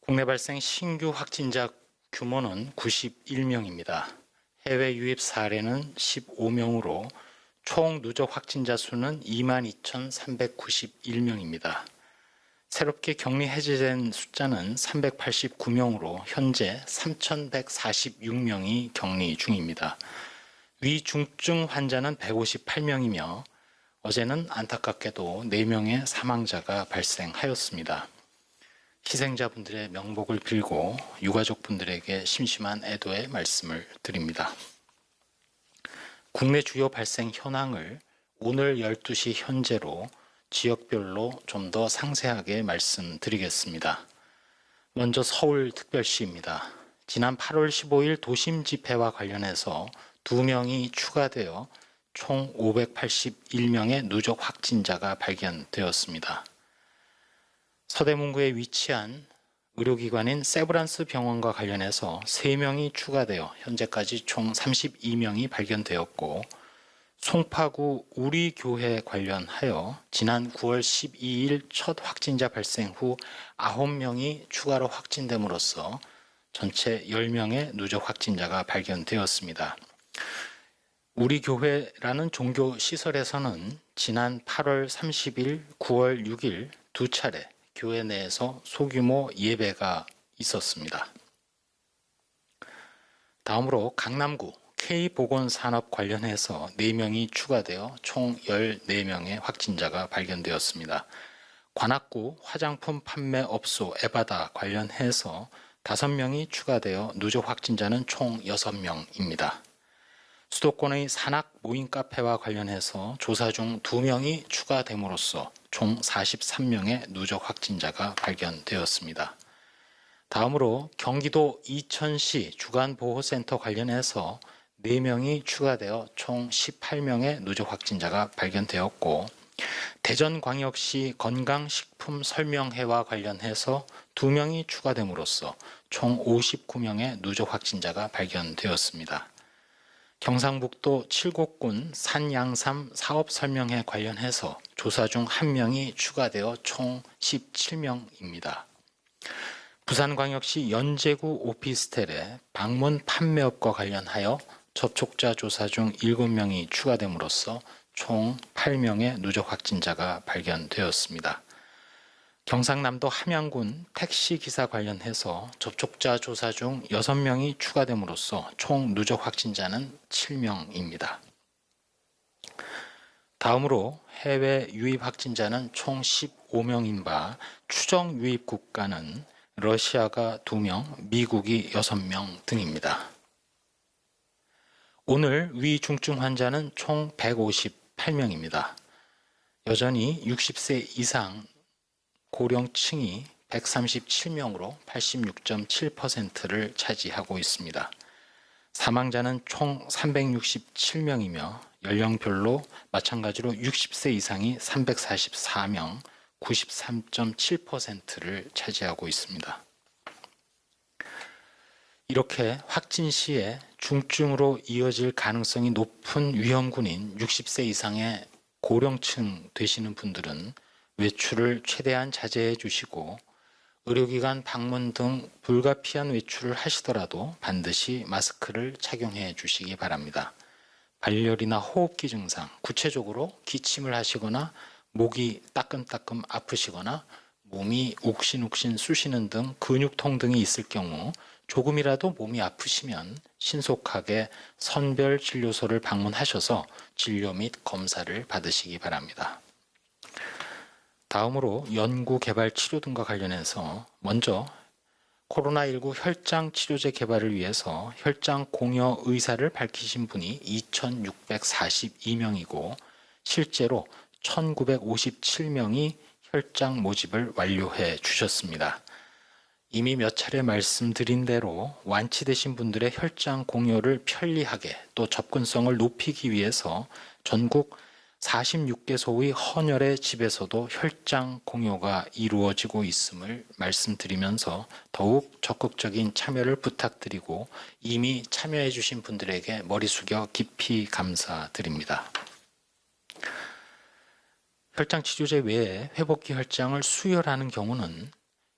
국내 발생 신규 확진자 규모는 91명입니다. 해외 유입 사례는 15명으로 총 누적 확진자 수는 22,391명입니다. 새롭게 격리 해제된 숫자는 389명으로 현재 3,146명이 격리 중입니다. 위중증 환자는 158명이며 어제는 안타깝게도 4명의 사망자가 발생하였습니다. 희생자분들의 명복을 빌고 유가족분들에게 심심한 애도의 말씀을 드립니다. 국내 주요 발생 현황을 오늘 12시 현재로 지역별로 좀 더 상세하게 말씀드리겠습니다. 먼저 서울특별시입니다. 지난 8월 15일 도심 집회와 관련해서 2명이 추가되어 총 581명의 누적 확진자가 발견되었습니다. 서대문구에 위치한 의료기관인 세브란스 병원과 관련해서 3명이 추가되어 현재까지 총 32명이 발견되었고, 송파구 우리교회 관련하여 지난 9월 12일 첫 확진자 발생 후 9명이 추가로 확진됨으로써 전체 10명의 누적 확진자가 발견되었습니다. 우리교회라는 종교시설에서는 지난 8월 30일, 9월 6일 두 차례 교회 내에서 소규모 예배가 있었습니다. 다음으로 강남구 K보건산업 관련해서 4명이 추가되어 총 14명의 확진자가 발견되었습니다. 관악구 화장품 판매업소 에바다 관련해서 5명이 추가되어 누적 확진자는 총 6명입니다. 수도권의 산악 모임 카페와 관련해서 조사 중 2명이 추가됨으로써 총 43명의 누적 확진자가 발견되었습니다. 다음으로 경기도 이천시 주간보호센터 관련해서 4명이 추가되어 총 18명의 누적 확진자가 발견되었고, 대전광역시 건강식품설명회와 관련해서 2명이 추가됨으로써 총 59명의 누적 확진자가 발견되었습니다. 경상북도 칠곡군 산양삼 사업설명회 관련해서 조사 중 1명이 추가되어 총 17명입니다. 부산광역시 연제구 오피스텔의 방문 판매업과 관련하여 접촉자 조사 중 7명이 추가됨으로써 총 8명의 누적 확진자가 발견되었습니다. 경상남도 함양군 택시기사 관련해서 접촉자 조사 중 6명이 추가됨으로써 총 누적 확진자는 7명입니다. 다음으로 해외 유입 확진자는 총 15명인 바 추정 유입 국가는 러시아가 2명, 미국이 6명 등입니다. 오늘 위중증 환자는 총 158명입니다. 여전히 60세 이상 고령층이 137명으로 86.7%를 차지하고 있습니다. 사망자는 총 367명이며 연령별로 마찬가지로 60세 이상이 344명, 93.7%를 차지하고 있습니다. 이렇게 확진 시에 중증으로 이어질 가능성이 높은 위험군인 60세 이상의 고령층 되시는 분들은 외출을 최대한 자제해 주시고, 의료기관 방문 등 불가피한 외출을 하시더라도 반드시 마스크를 착용해 주시기 바랍니다. 발열이나 호흡기 증상, 구체적으로 기침을 하시거나 목이 따끔따끔 아프시거나 몸이 욱신욱신 쑤시는 등 근육통 등이 있을 경우 조금이라도 몸이 아프시면 신속하게 선별진료소를 방문하셔서 진료 및 검사를 받으시기 바랍니다. 다음으로 연구, 개발, 치료 등과 관련해서 먼저 코로나19 혈장 치료제 개발을 위해서 혈장 공여 의사를 밝히신 분이 2,642명이고 실제로 1,957명이 혈장 모집을 완료해 주셨습니다. 이미 몇 차례 말씀드린 대로 완치되신 분들의 혈장 공여를 편리하게 또 접근성을 높이기 위해서 전국 46개소의 헌혈의 집에서도 혈장 공여가 이루어지고 있음을 말씀드리면서 더욱 적극적인 참여를 부탁드리고 이미 참여해 주신 분들에게 머리 숙여 깊이 감사드립니다. 혈장 치료제 외에 회복기 혈장을 수혈하는 경우는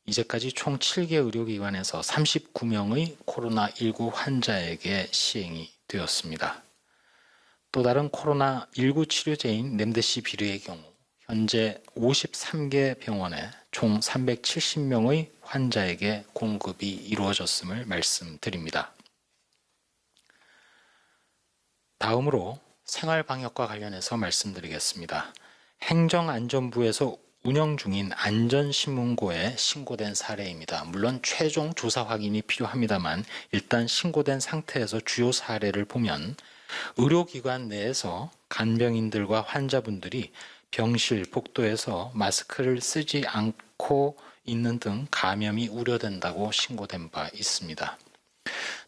이제까지 총 7개 의료기관에서 39명의 코로나19 환자에게 시행이 되었습니다. 또 다른 코로나19 치료제인 렘데시비르의 경우 현재 53개 병원에 총 370명의 환자에게 공급이 이루어졌음을 말씀드립니다. 다음으로 생활방역과 관련해서 말씀드리겠습니다. 행정안전부에서 운영 중인 안전신문고에 신고된 사례입니다. 물론 최종 조사 확인이 필요합니다만 일단 신고된 상태에서 주요 사례를 보면 의료기관 내에서 간병인들과 환자분들이 병실, 복도에서 마스크를 쓰지 않고 있는 등 감염이 우려된다고 신고된 바 있습니다.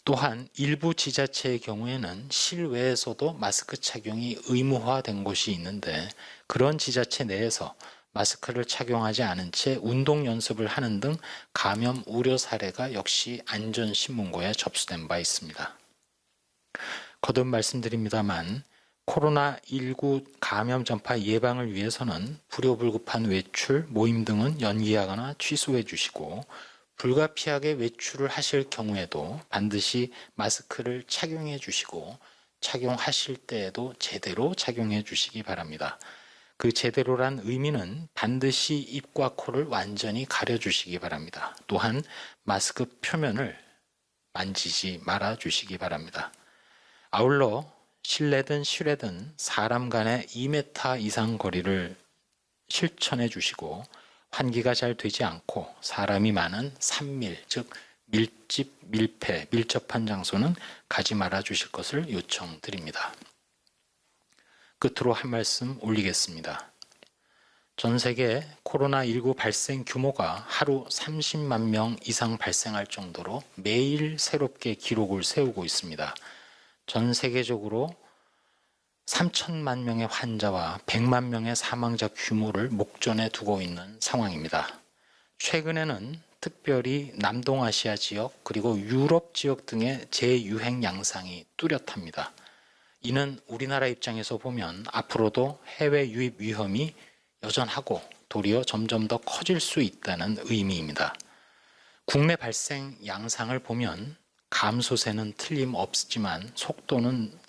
또한 일부 지자체의 경우에는 실외에서도 마스크 착용이 의무화된 곳이 있는데 그런 지자체 내에서 마스크를 착용하지 않은 채 운동 연습을 하는 등 감염 우려 사례가 역시 안전신문고에 접수된 바 있습니다. 거듭 말씀드립니다만 코로나19 감염 전파 예방을 위해서는 불효불급한 외출, 모임 등은 연기하거나 취소해 주시고 불가피하게 외출을 하실 경우에도 반드시 마스크를 착용해 주시고 착용하실 때에도 제대로 착용해 주시기 바랍니다. 그 제대로란 의미는 반드시 입과 코를 완전히 가려 주시기 바랍니다. 또한 마스크 표면을 만지지 말아 주시기 바랍니다. 아울러 실내든 실외든 사람 간의 2m 이상 거리를 실천해 주시고 환기가 잘 되지 않고 사람이 많은 산밀, 즉 밀집, 밀폐, 밀접한 장소는 가지 말아 주실 것을 요청드립니다. 끝으로 한 말씀 올리겠습니다. 전 세계 코로나19 발생 규모가 하루 30만 명 이상 발생할 정도로 매일 새롭게 기록을 세우고 있습니다. 전 세계적으로 3천만 명의 환자와 100만 명의 사망자 규모를 목전에 두고 있는 상황입니다. 최근에는 특별히 남동아시아 지역 그리고 유럽 지역 등의 재유행 양상이 뚜렷합니다. 이는 우리나라 입장에서 보면 앞으로도 해외 유입 위험이 여전하고 도리어 점점 더 커질 수 있다는 의미입니다. 국내 발생 양상을 보면 감소세는 틀림없지만 속도는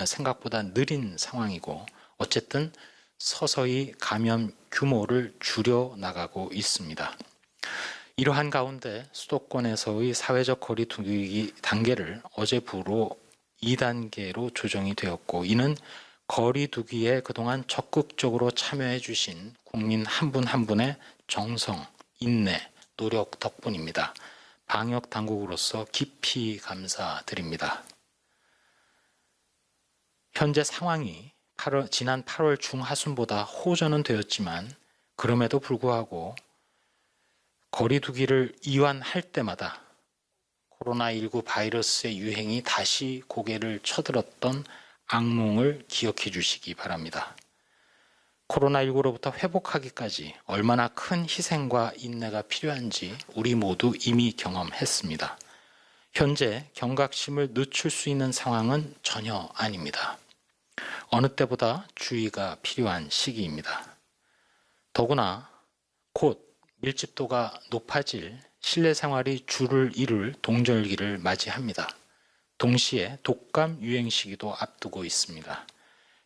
생각보다 느린 상황이고 어쨌든 서서히 감염 규모를 줄여 나가고 있습니다. 이러한 가운데 수도권에서의 사회적 거리 두기 단계를 어제부로 2단계로 조정이 되었고 이는 거리 두기에 그동안 적극적으로 참여해 주신 국민 한 분 한 분의 정성, 인내, 노력 덕분입니다. 방역 당국으로서 깊이 감사드립니다. 현재 상황이 지난 8월 중하순보다 호전은 되었지만 그럼에도 불구하고 거리 두기를 이완할 때마다 코로나19 바이러스의 유행이 다시 고개를 쳐들었던 악몽을 기억해 주시기 바랍니다. 코로나19로부터 회복하기까지 얼마나 큰 희생과 인내가 필요한지 우리 모두 이미 경험했습니다. 현재 경각심을 늦출 수 있는 상황은 전혀 아닙니다. 어느 때보다 주의가 필요한 시기입니다. 더구나 곧 밀집도가 높아질 실내 생활이 주를 이룰 동절기를 맞이합니다. 동시에 독감 유행 시기도 앞두고 있습니다.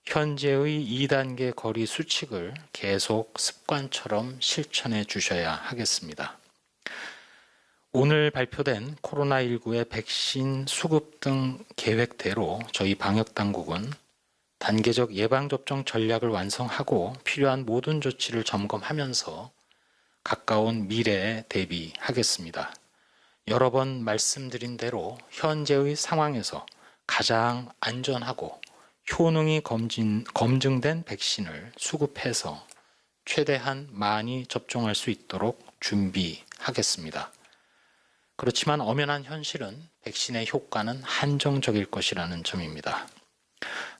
현재의 2단계 거리 수칙을 계속 습관처럼 실천해 주셔야 하겠습니다. 오늘 발표된 코로나19의 백신 수급 등 계획대로 저희 방역당국은 단계적 예방접종 전략을 완성하고 필요한 모든 조치를 점검하면서 가까운 미래에 대비하겠습니다. 여러 번 말씀드린 대로 현재의 상황에서 가장 안전하고 효능이 검증된 백신을 수급해서 최대한 많이 접종할 수 있도록 준비하겠습니다. 그렇지만 엄연한 현실은 백신의 효과는 한정적일 것이라는 점입니다.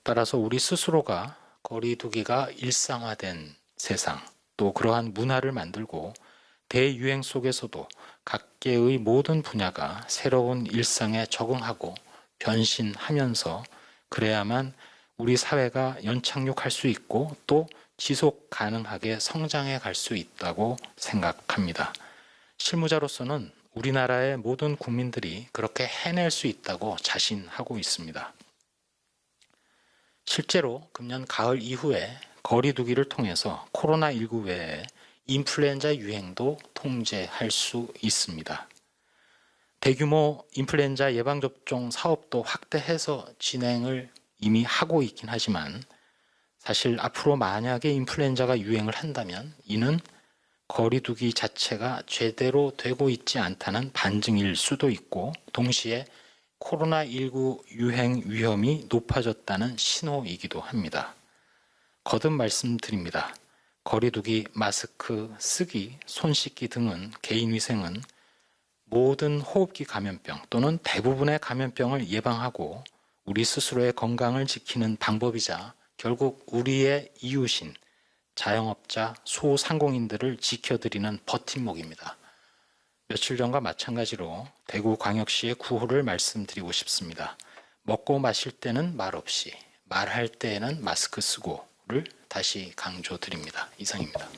따라서 우리 스스로가 거리 두기가 일상화된 세상, 또 그러한 문화를 만들고 대유행 속에서도 각계의 모든 분야가 새로운 일상에 적응하고 변신하면서 그래야만 우리 사회가 연착륙할 수 있고 또 지속 가능하게 성장해 갈 수 있다고 생각합니다. 실무자로서는 우리나라의 모든 국민들이 그렇게 해낼 수 있다고 자신하고 있습니다. 실제로 금년 가을 이후에 거리두기를 통해서 코로나19 외에 인플루엔자 유행도 통제할 수 있습니다. 대규모 인플루엔자 예방접종 사업도 확대해서 진행을 이미 하고 있긴 하지만 사실 앞으로 만약에 인플루엔자가 유행을 한다면 이는 거리두기 자체가 제대로 되고 있지 않다는 반증일 수도 있고 동시에 코로나19 유행 위험이 높아졌다는 신호이기도 합니다. 거듭 말씀드립니다. 거리두기, 마스크 쓰기, 손 씻기 등은 개인위생은 모든 호흡기 감염병 또는 대부분의 감염병을 예방하고 우리 스스로의 건강을 지키는 방법이자 결국 우리의 이웃인 자영업자, 소상공인들을 지켜드리는 버팀목입니다. 며칠 전과 마찬가지로 대구광역시의 구호를 말씀드리고 싶습니다. 먹고 마실 때는 말 없이, 말할 때에는 마스크 쓰고를 다시 강조드립니다. 이상입니다.